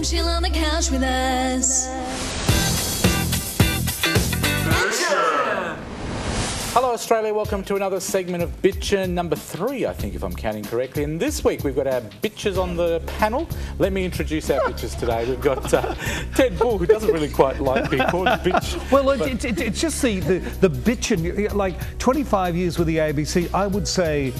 come chill on the couch with us. Hello Australia, welcome to another segment of Bitchin' number 3, I think, if I'm counting correctly. And this week we've got our bitches on the panel. Let me introduce our bitches today. We've got Ted Bull, who doesn't really quite like being called a bitch. Well, it's just the bitchin'. Like 25 years with the ABC, I wouldn't say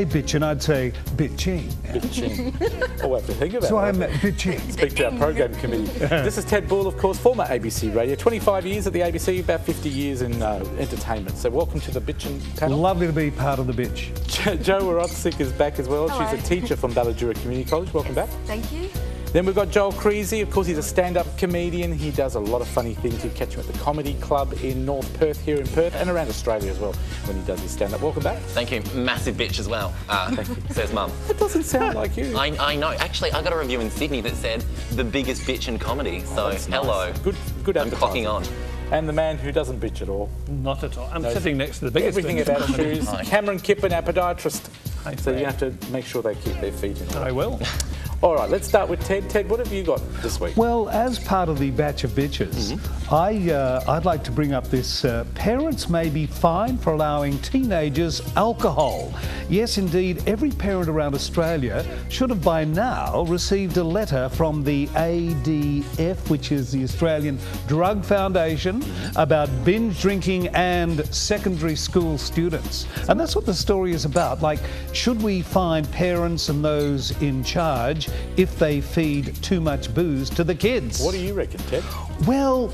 bitchin', I'd say bitching. Bitching. Oh, we'll have to think about So that. I'm bitching. Speak to our program committee. This is Ted Bull, of course, former ABC Radio. 25 years at the ABC, about 50 years in entertainment. So welcome to the Bitchin' panel. Lovely to be part of the bitch. Jo Waroczyk is back as well. Hello. She's a teacher from Ballajura Community College. Welcome back. Thank you. Then we've got Joel Creasey. Of course, he's a stand-up comedian. He does a lot of funny things. You catch him at the Comedy Club in North Perth, here in Perth, and around Australia as well when he does his stand-up. Welcome back. Thank you. Massive bitch as well, says Mum. That doesn't sound like you. I know. Actually, I got a review in Sydney that said the biggest bitch in comedy. So, That's hello. nice. Good I'm advertising. clocking on. And the man who doesn't bitch at all. Not at all. I'm No. sitting next to the biggest Everything bitch. about shoes. Hi. Cameron Kippen, our podiatrist. Hi, So you Fred. have to make sure they keep their feet in order. I will. All right, let's start with Ted. Ted, what have you got this week? Well, as part of the batch of bitches, I'd like to bring up this. Parents may be fined for allowing teenagers alcohol. Yes, indeed, every parent around Australia should have by now received a letter from the ADF, which is the Australian Drug Foundation, about binge drinking and secondary school students. And that's what the story is about. Like, should we fine parents and those in charge if they feed too much booze to the kids? What do you reckon, Ted? Well,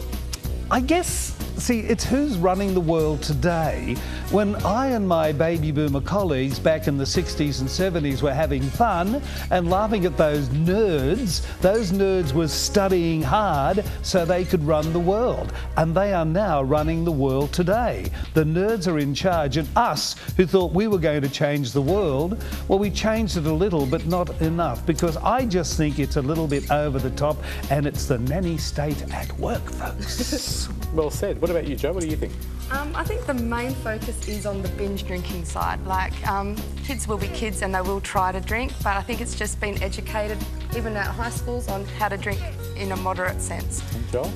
I guess, see, it's who's running the world today. When I and my baby boomer colleagues back in the 60s and 70s were having fun and laughing at those nerds were studying hard so they could run the world. And they are now running the world today. The nerds are in charge, and us, who thought we were going to change the world, well, we changed it a little, but not enough, because I just think it's a little bit over the top, and it's the nanny state at work, folks. Well said. What about you, Joe? What do you think? I think the main focus is on the binge drinking side. Like, kids will be kids and they will try to drink, but I think it's just been educated, even at high schools, on how to drink in a moderate sense. And Joel?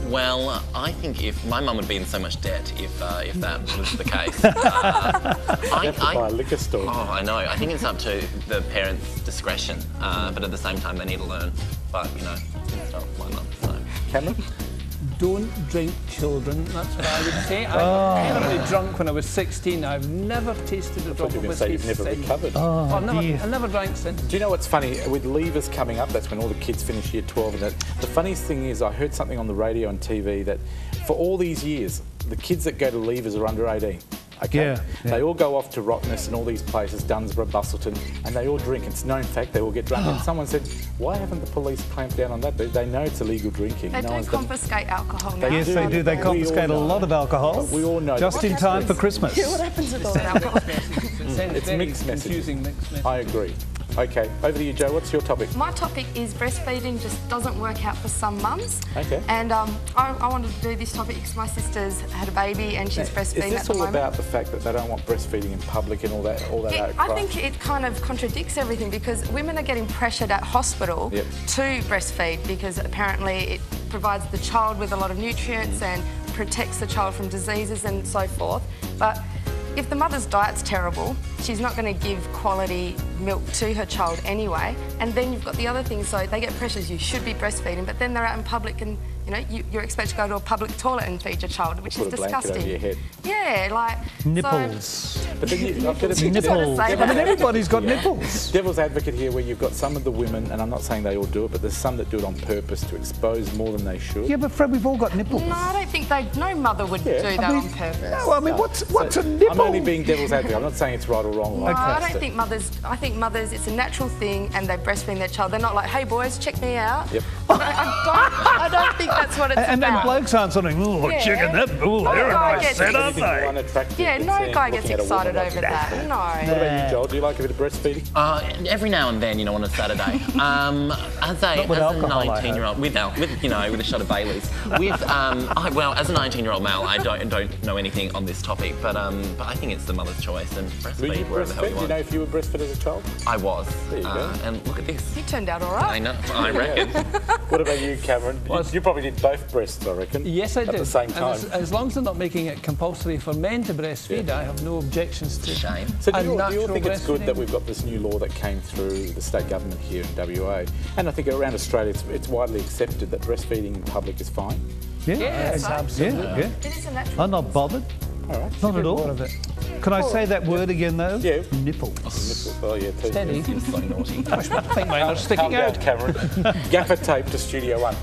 Well, I think if my mum would be in so much debt if that was the case. You have to buy a liquor store. Oh, I know. I think it's up to the parents' discretion, but at the same time, they need to learn. But, you know, it's not my mum, so. Cameron? Don't drink children, that's what I would say. I got terribly drunk when I was 16. I've never tasted a I thought drop you of were going to say whiskey you've never since. recovered. I never drank since. Do you know what's funny? With leavers coming up, that's when all the kids finish year 12. And the funniest thing is, I heard something on the radio and TV that for all these years, the kids that go to leavers are under 18. Okay? Yeah. They all go off to Rottnest and all these places, Dunsborough, Bustleton, and they all drink. It's known fact they all get drunk. And someone said, why haven't the police clamped down on that? They know it's illegal drinking. They do confiscate alcohol now. Yes, they do. They We confiscate a all know. lot of alcohol. We all know. Just in time for Christmas. What happens with all that alcohol? It's It's mixed messages. confusing mixed messages. I agree. Okay, over to you, Joe. What's your topic? My topic is breastfeeding just doesn't work out for some mums. Okay. And I wanted to do this topic because my sister's had a baby and she's breastfeeding Is at this the all moment. about the fact that they don't want breastfeeding in public and all that I think it kind of contradicts everything, because women are getting pressured at hospital Yep. to breastfeed, because apparently it provides the child with a lot of nutrients and protects the child from diseases and so forth. But if the mother's diet's terrible, she's not going to give quality milk to her child anyway. And then you've got the other thing, so they get pressures, you should be breastfeeding, but then they're out in public and, you know, you're expected to go to a public toilet and feed your child, which is Put a blanket disgusting. over your head. Yeah, like... Nipples. But then I've got to be Nipples. I that. mean, everybody's got Yeah. nipples. Devil's advocate here, where you've got some of the women, and I'm not saying they all do it, but there's some that do it on purpose to expose more than they should. Yeah, but Fred, we've all got nipples. No, I don't think no mother would Yeah. do that on purpose. No, I mean, what's a So nipple? I'm only being devil's advocate. I'm not saying it's right or wrong. No, I don't think mothers. I think mothers, it's a natural thing, and they breastfeed their child. They're not like, "Hey boys, check me out." Yep. I don't think that's what it's And about. blokes aren't sort of, oh, Yeah. checking that, oh, My they're a guy nice gets setup. anything they? unattractive? Yeah, than no seeing- guy gets looking at a woman excited like over that? that. No. What about you, Joel? Do you like a bit of breastfeeding? Every now and then, you know, on a Saturday. As a with alcohol, I hope. 19-year-old, with you know, with a shot of Bailey's. With well, as a 19-year-old male, I don't know anything on this topic, but I think it's the mother's choice and Were you breastfeed wherever the hell breastfed? you Do you want. know if you were breastfed as a child? I was. There you go. And look at this. You turned out all I right. know. I reckon. What about you, Cameron? You probably did both breasts, I reckon. Yes, I did. At the same time. And as long as they're not making it compulsory for men to breastfeed, I have no objections to. Shame. So do you all natural think it's good that breastfeeding. we've got this new law that came through the state government here in WA? And I think around Australia it's widely accepted that breastfeeding in public is fine. Yeah, Yes, absolutely. yeah. It is a natural. I'm not bothered. All right. Not at all. More of it. Can I say that word again, though? Yeah. Nipples. Oh, yeah, too. Steady. You're so naughty. I think mine are Calm sticking down, out. Cameron. Gaffer tape to Studio One.